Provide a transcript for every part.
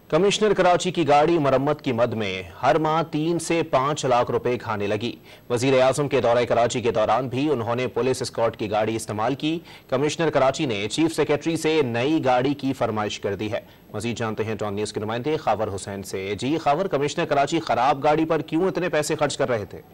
Commissioner Karachi की गाड़ी मरम्मत की मद में हर माह 3 से 5 लाख रुपए खाने लगी। वजीर आजम के दौरे कराची के दौरान भी उन्होंने पुलिस एस्कॉर्ट की गाड़ी इस्तेमाल की। कमिश्नर कराची ने चीफ सेक्रेटरी से नई गाड़ी की फरमाइश कर दी है। मजीद जानते हैं टॉन न्यूज के नुमाइंदे खावर हुसैन से। जी खावर, कमिश्नर कराची खराब गाड़ी पर क्यों इतने पैसे खर्च कर रहे थे?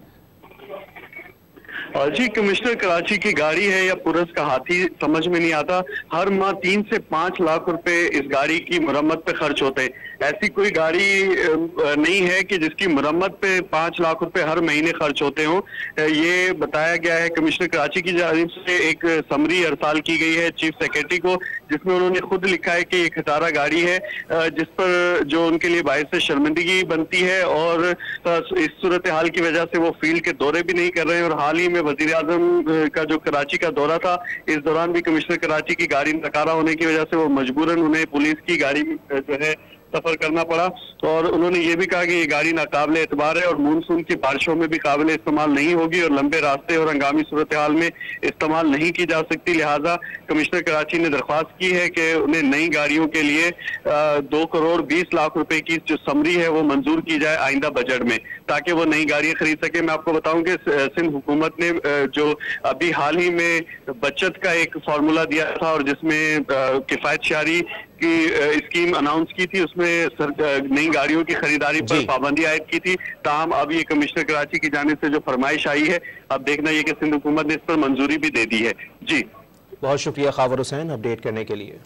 जी, कमिश्नर कराची की गाड़ी है या पुरस का हाथी समझ में नहीं आता। हर माह 3 से 5 लाख रुपए इस गाड़ी की मुरम्मत पे खर्च होते हैं। ऐसी कोई गाड़ी नहीं है कि जिसकी मुरम्मत पे 5 लाख रुपए हर महीने खर्च होते हों। ये बताया गया है कमिश्नर कराची की जानिब से। एक समरी अरसाल की गई है चीफ सेक्रेटरी को, जिसमें उन्होंने खुद लिखा है कि ये खसारा गाड़ी है जिस पर जो उनके लिए बायस से शर्मिंदगी बनती है, और इस सूरत हाल की वजह से वो फील्ड के दौरे भी नहीं कर रहे हैं। और हाल ही में वजीर आजम का जो कराची का दौरा था, इस दौरान भी कमिश्नर कराची की गाड़ी नकारा होने की वजह से वो मजबूरन उन्हें पुलिस की गाड़ी जो है सफर करना पड़ा। और उन्होंने ये भी कहा कि ये गाड़ी नाकाबिल एतबार है और मानसून की बारिशों में भी काबिल इस्तेमाल नहीं होगी और लंबे रास्ते और हंगामी सूरत हाल में इस्तेमाल नहीं की जा सकती। लिहाजा कमिश्नर कराची ने दरख्वास्त की है कि उन्हें नई गाड़ियों के लिए 2 करोड़ 20 लाख रुपए की जो समरी है वो मंजूर की जाए आइंदा बजट में, ताकि वो नई गाड़ियां खरीद सके। मैं आपको बताऊं कि सिंध हुकूमत ने जो अभी हाल ही में बचत का एक फार्मूला दिया था और जिसमें किफायत शारी की स्कीम अनाउंस की थी, उसमें नई गाड़ियों की खरीदारी पर पाबंदी आयद की थी। ताहम अब ये कमिश्नर कराची की जानिब से जो फरमाइश आई है, अब देखना ये कि सिंध हुकूमत ने इस पर मंजूरी भी दे दी है। जी, बहुत शुक्रिया खावर हुसैन अपडेट करने के लिए।